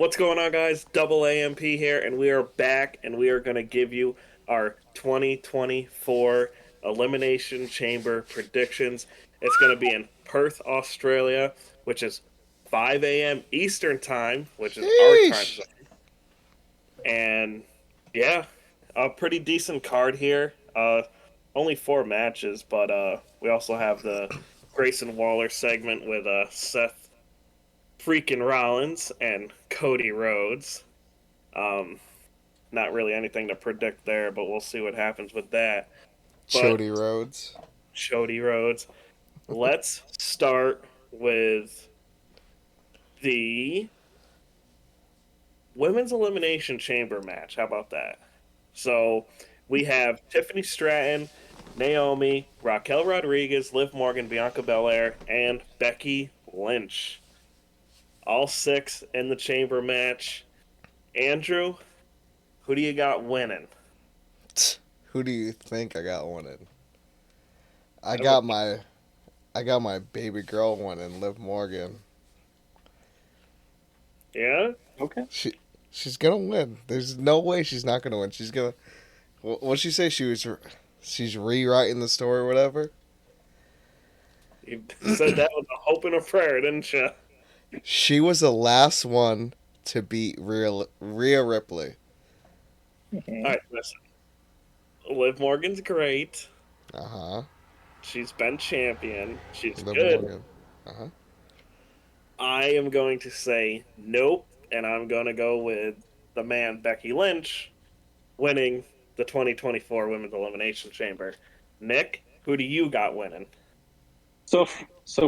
What's going on, guys? Double AMP here, and we are back, and we are going to give you our 2024 Elimination Chamber predictions. It's going to be in Perth, Australia, which is 5 a.m. Eastern Time, which is our time Sheesh. zone. And yeah, a pretty decent card here. Only 4 matches, but we also have the Grayson Waller segment with Seth freaking Rollins and Cody Rhodes. Um, Not really anything to predict there, but we'll see what happens with that. But Chody Rhodes. Cody Rhodes, let's start with the women's elimination chamber match. How about that? So we have Tiffany Stratton, Naomi, Raquel Rodriguez, Liv Morgan, Bianca Belair, and Becky Lynch. All 6 in the chamber match. Andrew, who do you got winning? Who do you think I got winning? I I don't. got my I got my baby girl winning, Liv Morgan. Yeah. Okay. She's gonna win. There's no way she's not gonna win. She's gonna. What'd she say? She's rewriting the story, or whatever. You said that with a hope and a prayer, didn't you? She was the last one to beat Rhea Ripley. All Mhm. right, listen. Liv Morgan's great. Uh huh. She's been champion. She's Liv good. Morgan. Uh huh. I am going to say nope, and I'm going to go with the man Becky Lynch winning the 2024 Women's Elimination Chamber. Nick, who do you got winning? So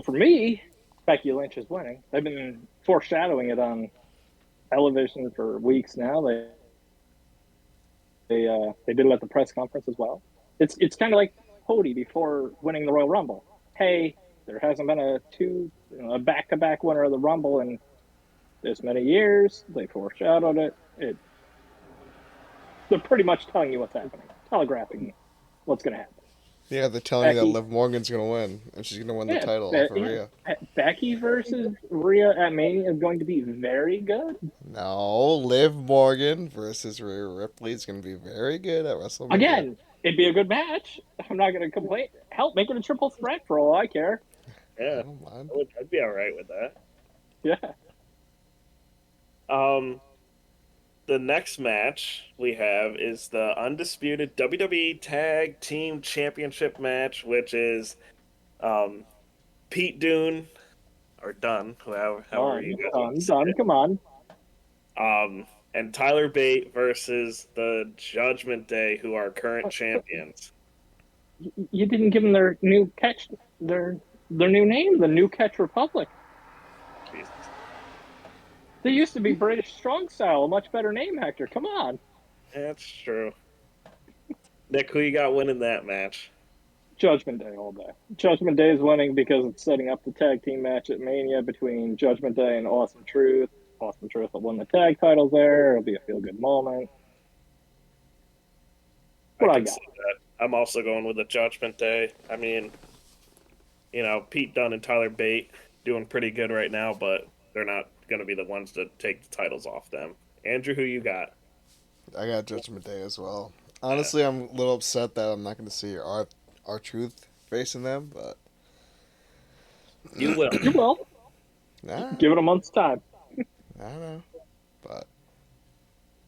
for me, Becky Lynch is winning. They've been foreshadowing it on television for weeks now. They did it at the press conference as well. It's kind of like Cody before winning the Royal Rumble. Hey, there hasn't been a back to back winner of the Rumble in this many years. They foreshadowed it. They're pretty much telling you what's happening, telegraphing what's going to happen. Yeah, they're telling you that Becky, Liv Morgan's gonna win, and she's gonna win the yeah, title off of yeah. Rhea. Becky versus Rhea at Mania is going to be very good. No, Liv Morgan versus Rhea Ripley is gonna be very good at WrestleMania. Again, it'd be a good match. I'm not going to complain. Help make it a triple threat for all I care. I Yeah, don't mind. I'd be all right with that. Yeah. Um, the next match we have is the undisputed WWE Tag Team Championship match, which is um, Pete Dune or Dunn, however you Done. guys want to Done. say Done. it. Come on. And Tyler Bate versus the Judgment Day, who are current champions. You didn't give them their new catch, their new name, the New Catch Republic. Jesus, They used to be British Strong Style, a much better name, Hector. Come on. that's true. Nick, who you got winning that match? Judgment Day all day. Judgment Day is winning because it's setting up the tag team match at Mania between Judgment Day and Awesome Truth. Awesome Truth will win the tag titles there. It'll be a feel good moment. I What I can got? see that. I'm also going with the Judgment Day. I mean, Pete Dunne and Tyler Bate doing pretty good right now, but they're not going to be the ones to take the titles off them. Andrew, who you got? I got Judgment Day as well. Yeah, Honestly, I'm a little upset that I'm not going to see our truth facing them, but you will. You will. nah, Give it a month's time. I don't know. But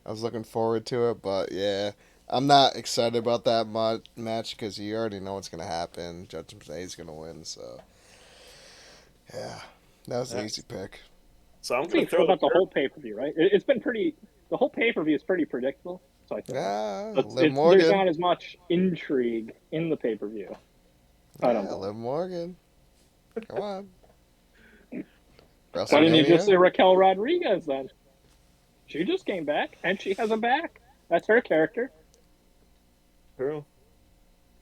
I was looking forward to it, but yeah, I'm not excited about that match because you already know what's going to happen. Judgment Day is going to win, so yeah, that was the Yeah. easy pick. So I'm That's how going you to feel throw the about the curve. whole pay per view, right? It's been pretty. The whole pay per view is pretty predictable. So I feel like Yeah, it's, Liv it's there's Morgan. not as much intrigue in the pay per view. I don't Yeah, think. Liv Morgan. Come on. Why didn't you just WrestleMania. say Raquel Rodriguez then? She just came back and she has a back. That's her character. True.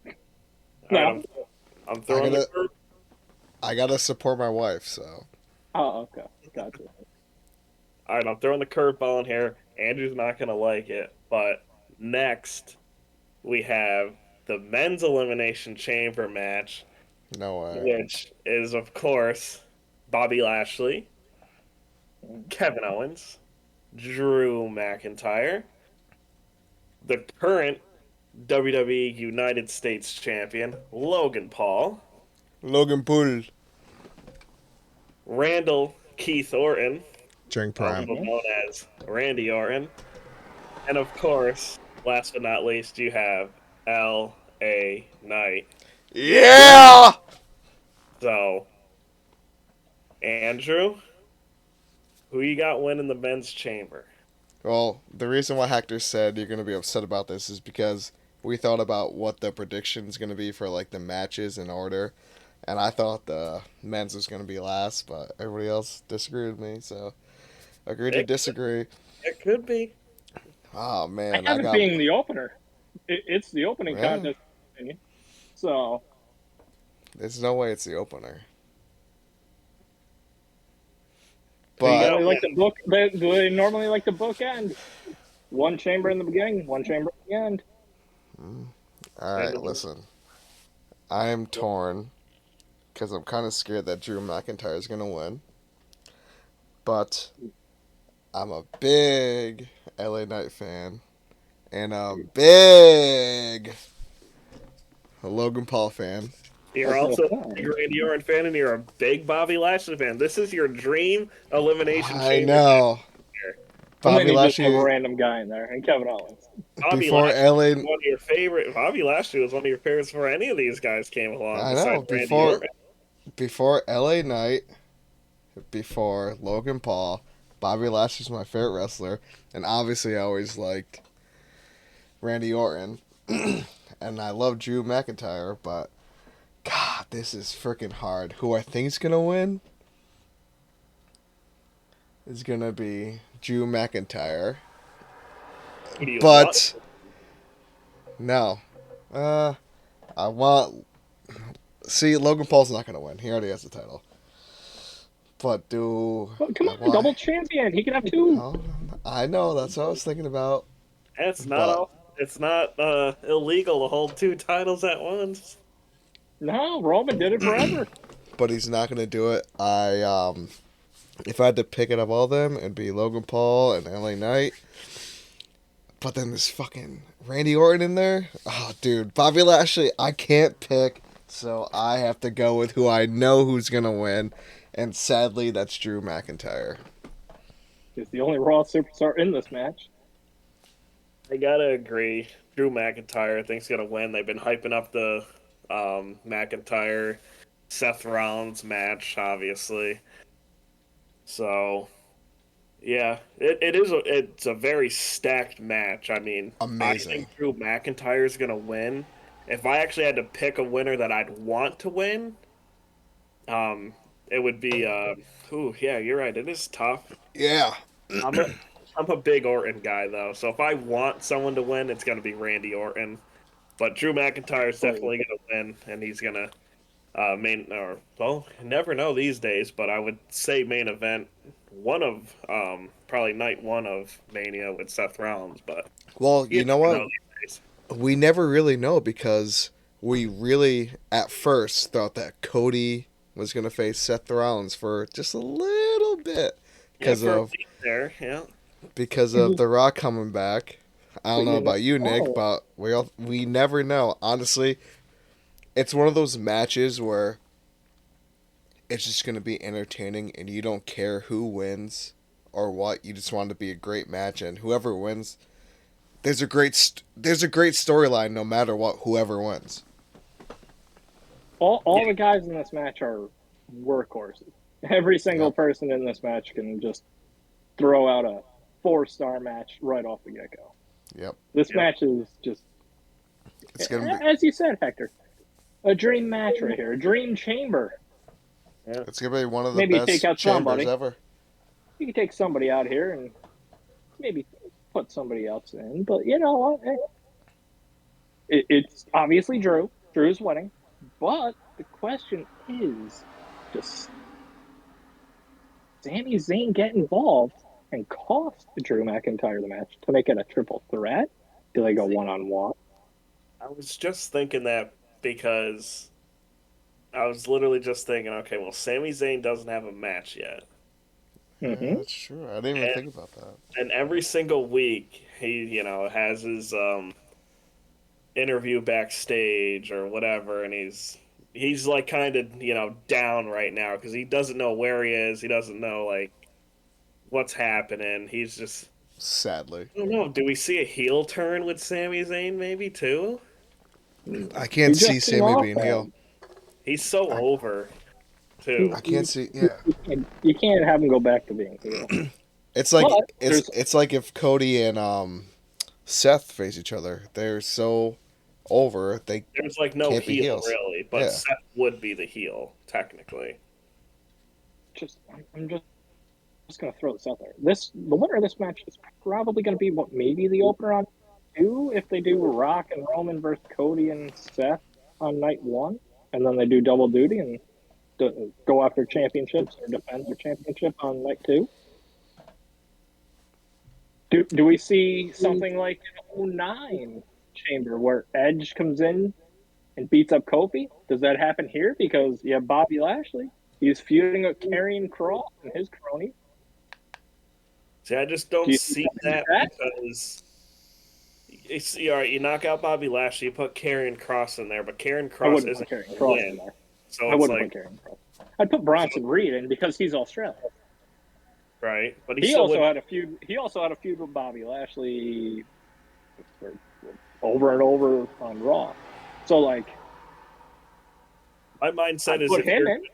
All right, No. I'm I throwing the gotta curve. I gotta support my wife, so Oh, okay. Gotcha. All right, I'm throwing the curveball in here. Andrew's not going to like it, but next we have the men's elimination chamber match, no way. which is of course Bobby Lashley, Kevin Owens, Drew McIntyre, the current WWE United States Champion, Logan Paul, Logan Paul. Randall Keith Orton, During also Prime. known as Randy Orton, and of course, last but not least, you have L.A. Knight. Yeah! So, Andrew, who you got winning the men's chamber? Well, the reason why Hector said you're going to be upset about this is because we thought about what the prediction's going to be for like the matches in order, and I thought the men's was going to be last, but everybody else disagreed with me, so agree to It, disagree. it could be. Oh I man, I have it got being the opener. It's the opening yeah. contest, in my opinion. So There's no way it's the opener, Who you but got normally like winning? the book. They normally like the book end. One chamber in the beginning, one chamber at the end. all End right, of the- listen. I am torn because I'm kind of scared that Drew McIntyre is going to win, but I'm a big LA Knight fan and a big Logan Paul fan. You're That's what also I a big said. Randy Orton fan, and you're a big Bobby Lashley fan. This is your dream elimination I chamber know. here. And then Bobby you just have a Lashley random guy in there, and Kevin Owens. Bobby before Lashley was LA. one of your favorite. Bobby Lashley was one of your favorites before any of these guys came along, I know besides Randy Orton. before LA Knight, before Logan Paul. Bobby Lashley's my favorite wrestler, and obviously I always liked Randy Orton, and I love Drew McIntyre. But God, this is freaking hard. Who I think's gonna win is gonna be Drew McIntyre, Who do you want? but no, I want. See, Logan Paul's not gonna win. He already has the title. But do But come I on, want? double champion. He can have two. Oh, I know. That's what I was thinking about. It's not But all. It's not illegal to hold two titles at once. No, Roman did it forever. he's not gonna do it. If I had to pick it up all of them, it'd be Logan Paul and LA Knight. But then there's fucking Randy Orton in there. Oh, dude, Bobby Lashley. I can't pick, so I have to go with who I know who's gonna win, and sadly, that's Drew McIntyre. He's the only Raw superstar in this match. I gotta agree. Drew McIntyre, I think, is gonna win. They've been hyping up the McIntyre Seth Rollins match, obviously. So yeah, it's a very stacked match. I mean, I Amazing. think Drew McIntyre is gonna win. If I actually had to pick a winner that I'd want to win, um, it would be ooh, yeah, you're right. It is tough. Yeah. I'm a I'm a big Orton guy though, so if I want someone to win, it's gonna be Randy Orton. But Drew McIntyre is Oh, definitely gonna win, and he's gonna main or well, you never know these days, but I would say main event one of probably night one of Mania with Seth Rollins, but Well, you you know never what? know these days. We never really know because we really at first thought that Cody was going to face Seth Rollins for just a little bit Yeah, because for a of week there, yeah. The Rock coming back. I don't know about you, Nick, Oh, but we never know. Honestly, it's one of those matches where it's just going to be entertaining and you don't care who wins or what. You just want it to be a great match, and whoever wins, there's a great storyline no matter what. Whoever wins. all the guys in this match are workhorses. Every single Yep. person in this match can just throw out a 4-star match right off the get go. Yep. This Yep. match is just, It's gonna be as you said, Hector, a dream match right here, a dream chamber. it's gonna be one of the Maybe take best out chambers somebody. ever. You can take somebody out here and maybe put somebody else in, but you know what? It's obviously Drew. Drew's winning, but the question is, does Sami Zayn get involved and cost Drew McIntyre the match to make it a triple threat? Do they go one on one? I was just thinking that because I was literally just thinking, okay, well, Sami Zayn doesn't have a match yet. Mm-hmm. That's true. I didn't even And, think about that. and every single week he, has his interview backstage or whatever, and he's like kind of down right now because he doesn't know where he is. He doesn't know like what's happening. He's just Sadly, I don't know. Do we see a heel turn with Sami Zayn maybe too? I He can't see just came Sammy off being that. heel. He's so I, over He, too. I can't he, see. Yeah, you can't have him go back to being heel. it's But like it's there's it's like if Cody and Seth face each other. They're so over they There's like no can't be heel heels. really, but Yeah, Seth would be the heel technically. just I'm just gonna throw this out there. The winner of this match is probably gonna be what maybe the opener on two if they do Rock and Roman versus Cody and Seth on night one, and then they do double duty and go after championships or defend their championship on night two. Do we see something like an '09 Chamber where Edge comes in and beats up Kofi? Does that happen here? Because you have Bobby Lashley. He's feuding with Karrion Kross and his crony. See, I just Do don't you see see something like that that? because all right, you knock out Bobby Lashley, you put Karrion Kross in there, but Karrion I Kross wouldn't put isn't Karrion going to Kross in win. there. So I it's wouldn't like, put Karrion Kross. I'd put Bronson Reed in because he's Australian. right? But he He still also would. had a feud. He also had a feud with Bobby Lashley over and over on Raw. So like, My I'd mindset is put if him you're in.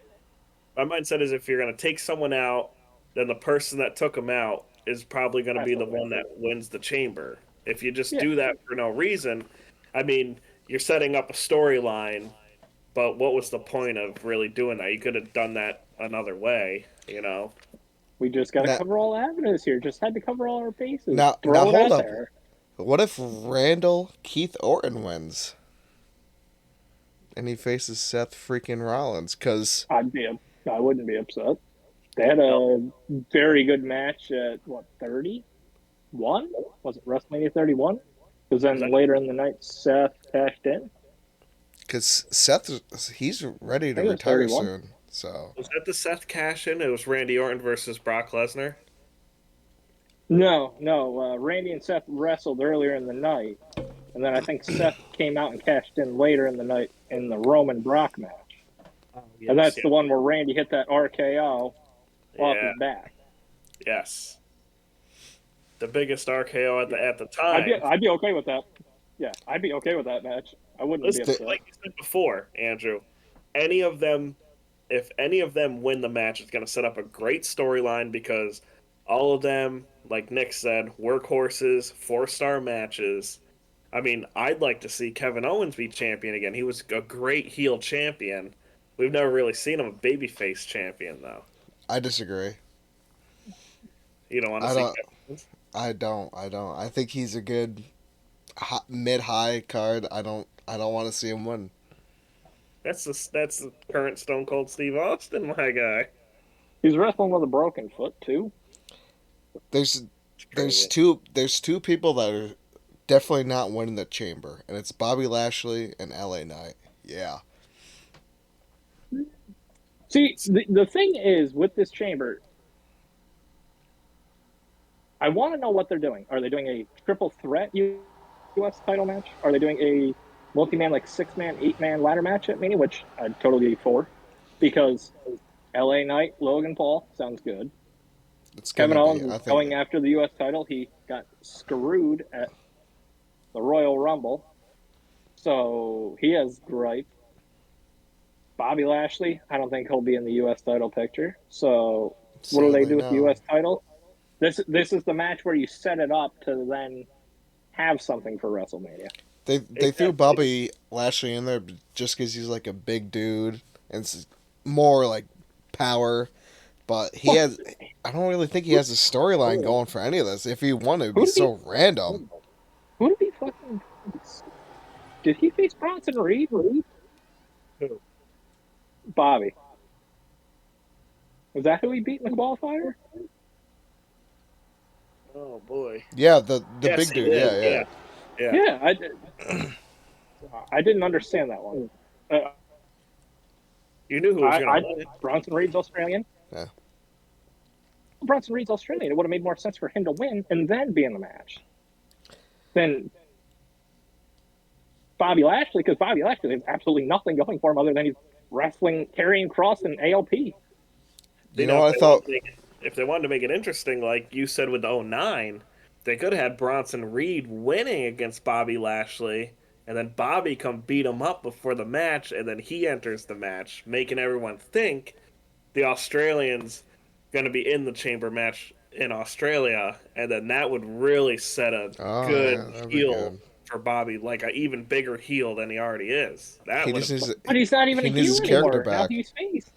my mindset is if you're going to take someone out, then the person that took him out is probably going to be That's the okay. one that wins the chamber. If you just Yeah, do that for no reason, I mean, you're setting up a storyline, but what was the point of really doing that? You could have done that another way. we just got to now cover all avenues here. Just had to cover all our bases. now Throw it hold out up. there. What if Randall Keith Orton wins and he faces Seth freaking Rollins? Because I wouldn't be upset. They had No, a very good match at what 31? Was it WrestleMania 31? Because was then that later in the night, Seth cashed in. Seth he's ready I to think it was retire 31. soon. So was that the Seth cash in? It was Randy Orton versus Brock Lesnar. No, no. Randy and Seth wrestled earlier in the night, and then I think Seth came out and cashed in later in the night in the Roman Brock match. Oh, And yes, that's yes, the one where Randy hit that RKO off yeah, his back. yes. The biggest RKO at Yeah, the I'd be time. I'd be okay with that. Yeah, I'd be okay with that match. I wouldn't be Listen, the, upset. like you said before, Andrew, any of them, if any of them win the match, it's going to set up a great storyline because all of them, like Nick said, workhorses, 4-star matches. I mean, I'd like to see Kevin Owens be champion again. He was a great heel champion. We've never really seen him a babyface champion, though. I disagree. You don't want to I see don't. Kevin Owens? I don't. I think he's a good mid high card. I don't want to see him win. That's the current Stone Cold Steve Austin, my guy. He's wrestling with a broken foot too. There's It's crazy. there's two people that are definitely not winning the chamber, and it's Bobby Lashley and LA Knight. Yeah. See, the thing is with this chamber, I want to know what they're doing. Are they doing a triple threat U.S. title match? Are they doing a multi-man, like 6-man, 8-man ladder match at Mania, which I'd totally be for? Because L.A. Knight, Logan Paul sounds good. It's Kevin gonna be. Owens is I think going after the U.S. title. He got screwed at the Royal Rumble, so he has gripe. Bobby Lashley, I don't think he'll be in the U.S. title picture. So what do they sadly do with the no. U.S. title? This is the match where you set it up to then have something for WrestleMania. They threw Exactly. Bobby Lashley in there just because he's like a big dude and it's more like power. But he What? has. I don't really think he has a storyline going for any of this. If he won, it would be Who did he? so random. Who did he fucking face? Did he face Bronson Reed? Who? Bobby. Was that who he beat in the qualifier? Oh boy. Yeah, the Yes, big he dude. did. Yeah, yeah. Yeah, yeah. Yeah, I didn't understand that one. Uh, You knew who was going to I win it. Bronson Reed's Australian. Yeah. Bronson Reed's Australian. It would have made more sense for him to win and then be in the match than Bobby Lashley, because Bobby Lashley has absolutely nothing going for him other than he's wrestling Karrion Kross and ALP. You know what I thought? If they wanted to make it interesting, like you said with the 09, they could have had Bronson Reed winning against Bobby Lashley, and then Bobby come beat him up before the match, and then he enters the match, making everyone think the Australian's going to be in the chamber match in Australia, and then that would really set a good heel for Bobby, like an even bigger heel than he already is. But he's not even a heel anymore. Now he's face.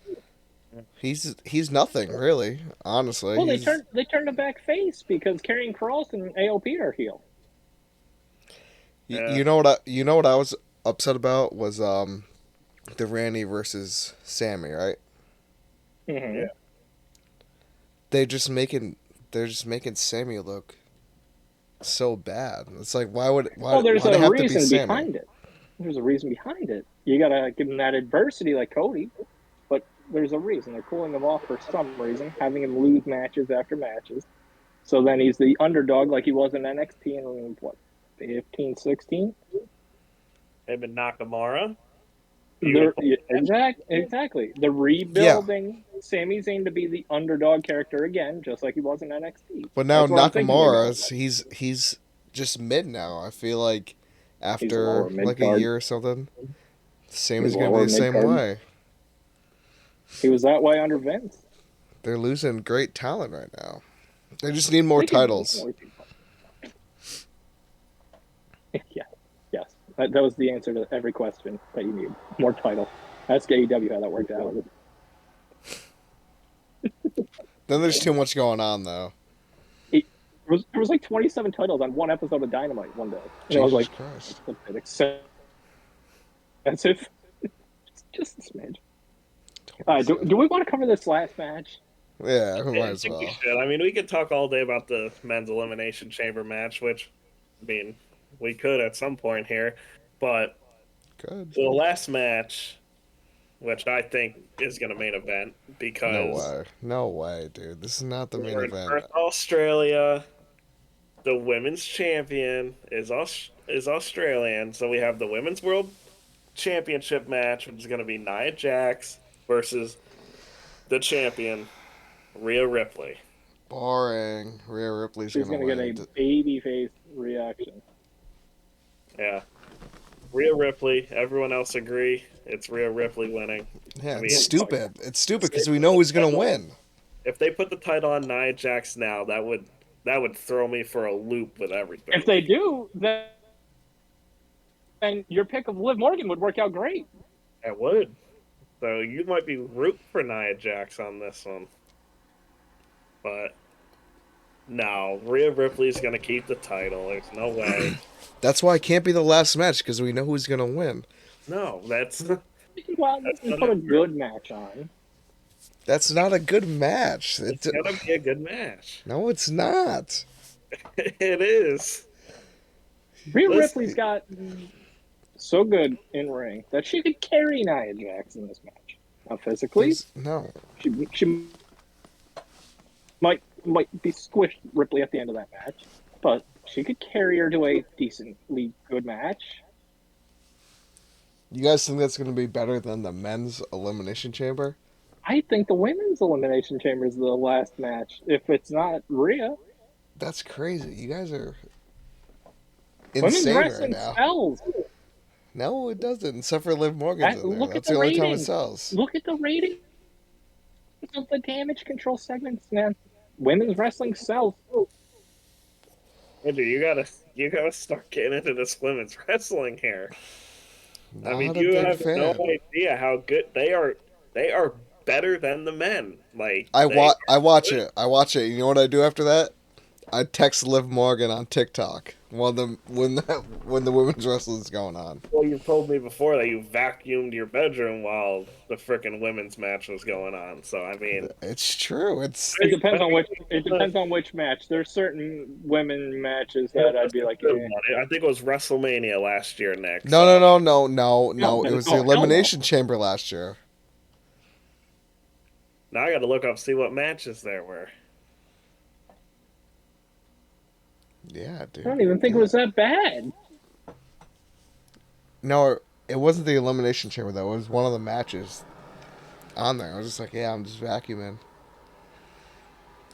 He's nothing really, honestly. Well, they turned him back face because Karrion Kross and AOP are heel. Yeah. You know what I was upset about was the Randy versus Sammy, right? Mm-hmm. Yeah. They're just making Sammy look so bad. It's like why there's a reason behind it. There's a reason behind it. You gotta give him that adversity like Cody, but there's a reason. They're cooling him off for some reason, having him lose matches after matches. So then he's the underdog like he was in NXT in what, 15, 16? Him and Nakamura. Exactly. They're rebuilding Sami Zayn to be the underdog character again, just like he was in NXT. But now Nakamura, he's just mid now. I feel like after like a year or something, Sami's gonna be the same way. He was that way under Vince. They're losing great talent right now. They just need more titles. Yes. That was the answer to every question that you need. More title. Ask AEW how that worked out. Then there's too much going on, though. There was like 27 titles on one episode of Dynamite one day. And I was like, Christ. That's a bit expensive. Just a smidge. Do we want to cover this last match? Yeah, we might as well. We should. I mean, we could talk all day about the men's elimination chamber match, which, I mean, we could at some point here. But the last match, which I think is going to main event, because no way, dude. This is not the main event. Perth, Australia, the women's champion is Australian, so we have the women's world championship match, which is going to be Nia Jax versus the champion Rhea Ripley. Boring. Rhea Ripley's going to get a babyface reaction. Yeah. Rhea Ripley. Everyone else agree it's Rhea Ripley winning. Yeah, it's stupid. It's stupid because we know who's going to win. If they put the title on Nia Jax now, that would throw me for a loop with everything. If they do, then your pick of Liv Morgan would work out great. It would. So you might be rooting for Nia Jax on this one. But no, Rhea Ripley's going to keep the title. There's no way. That's why it can't be the last match, because we know who's going to win. No, that's... Well, you put a good match on. That's not a good match. It's going to be a good match. No, it's not. It is. Rhea Ripley's got so good in ring that she could carry Nia Jax in this match. Now, physically, no. She might be squished Ripley at the end of that match, but she could carry her to a decently good match. You guys think that's going to be better than the men's elimination chamber? I think the women's elimination chamber is the last match. If it's not Rhea, that's crazy. You guys are insane right now. Sells. No, it doesn't. Except for Liv Morgan's in there. That's the only time it sells. Look at the rating of the Damage Control segments, man. Women's wrestling sells. Andrew, you gotta start getting into this women's wrestling here. Not I mean, you have no idea how good they are. They are better than the men. Like I watch it. You know what I do after that? I text Liv Morgan on TikTok when the women's wrestling's going on. Well, you told me before that you vacuumed your bedroom while the frickin' women's match was going on. So I mean, it's true. It depends on which match. There's certain women matches that I'd be like, I think it was WrestleMania last year, Nick. No. It was the Elimination Chamber last year. Now I got to look up see what matches there were. Yeah, I dude. don't even think it Yeah. was that bad. No, it wasn't the Elimination Chamber though. It was one of the matches on there. I was just like, yeah, I'm just vacuuming.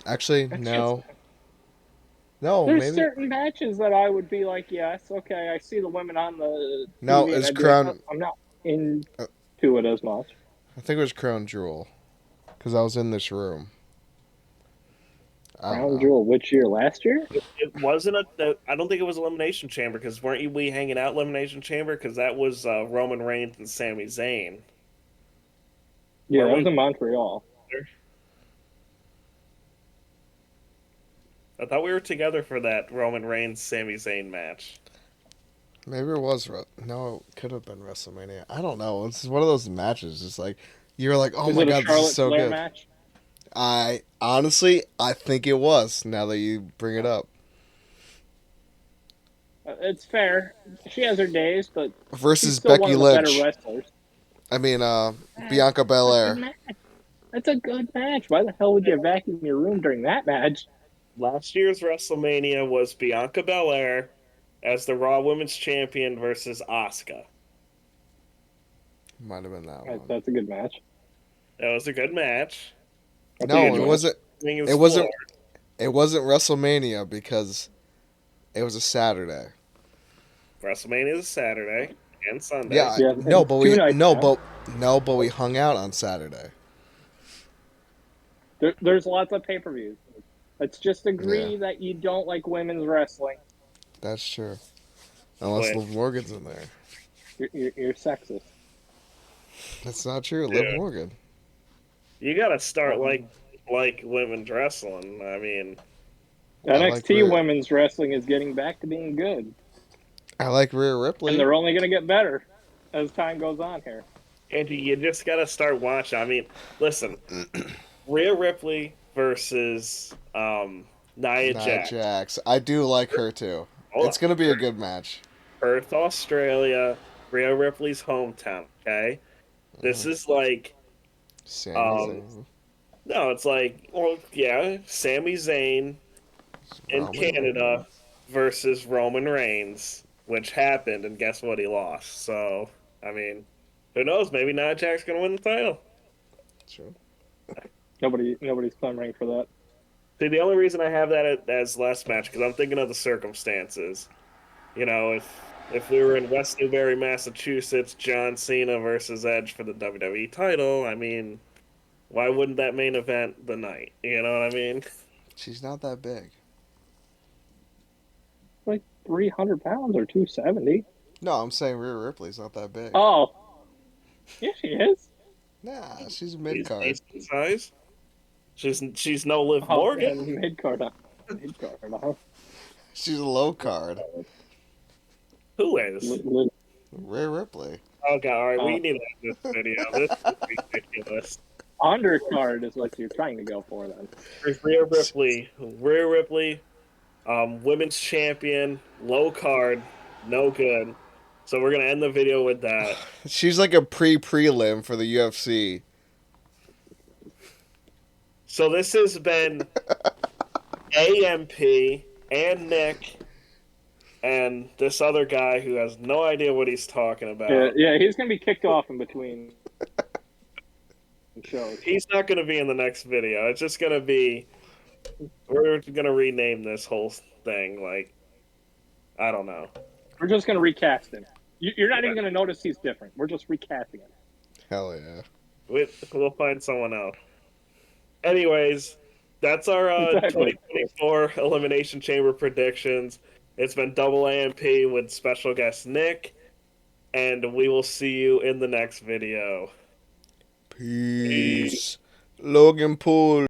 Actually, That's just no. No, there's maybe. certain matches that I would be like, yes, okay, I see the women on the No, TV, and it's I'd be like, oh, Crown. I'm not into uh, it as much. I think it was Crown Jewel. Because I was in this room. I don't Crown know. Jewel, which year? Last year? It wasn't I don't think it was Elimination Chamber because weren't we hanging out Elimination Chamber? Because that was Roman Reigns and Sami Zayn. Yeah, Weren't that we was in Montreal. together? I thought we were together for that Roman Reigns Sami Zayn match. Maybe it was. No, it could have been WrestleMania. I don't know. It's one of those matches. It's like, you're like, oh Is my it a god, this is Charlotte so Flair good. match? I think it was, now that you bring it up. It's fair. She has her days, but she's Versus still one Becky of the better Lynch. wrestlers. I mean, That's Bianca a good Belair. match. That's a good match. Why the hell would you vacuum your room during that match? Last year's WrestleMania was Bianca Belair as the Raw Women's Champion versus Asuka. Might have been that one. That's a good match. That was a good match. That's a No, good it match. wasn't. It It wasn't. It wasn't WrestleMania because it was a Saturday. WrestleMania is Saturday and Sunday. Yeah, Yeah, no, but two we nights now. no, but we hung out on Saturday. There's lots of pay-per-views. Let's just Yeah, agree that you don't like women's wrestling. that's true. Unless Which, Liv Morgan's in there. You're sexist. That's not true. Liv dude, Morgan. you gotta start Um, like women's wrestling. I mean, I like NXT Rhea. women's wrestling is getting back to being good, I like Rhea and Ripley. they're only going to get better as time goes on here. Andrew, you just gotta start watching. I mean, listen, Rhea Ripley versus Nia Nia Jax. Jax. I do like her too. Hold on. It's gonna be a good match. Perth, Australia, Rhea Ripley's hometown. Okay, this Mhm. is like Sami um Zayn. no, it's like well, yeah, Sami Zayn in Roman Canada Reigns. versus Roman Reigns, which happened, and guess what? He lost. So, I mean, who knows? Maybe Nia Jax's gonna win the title. Sure. Nobody's clamoring for that. See, the only reason I have that as last match because I'm thinking of the circumstances. You know, if we were in West Newbury, Massachusetts, John Cena versus Edge for the WWE title, I mean, why wouldn't that main event the night? You know what I mean? She's not that big. Like 300 pounds or 270. No, I'm saying Rhea Ripley's not that big. Oh, yeah, she is. Nah, she's mid She's card. decent size. She's no Liv Oh, yeah, Morgan. mid card. Mid card. She's a low card. Who is? Rhea Ripley. Okay, all right, we Uh, need to end this video. This is ridiculous. Undercard is what you're trying to go for then. There's Rhea Ripley. Rhea Ripley, women's champion, low card, no good. So we're gonna end the video with that. She's like a prelim for the UFC. So this has been AMP and Nick and this other guy who has no idea what he's talking about. Yeah, he's gonna be kicked off in between shows. He's not going to be in the next video. It's just going to be. We're going to rename this whole thing. Like, I don't know. We're just gonna recast him. You're not even gonna notice he's different. We're just recasting him. Hell yeah. We'll find someone else. Anyways, that's our Exactly. 2024 Elimination Chamber predictions. It's been double AMP with special guest Nick, and we will see you in the next video. Peace. Logan Paul.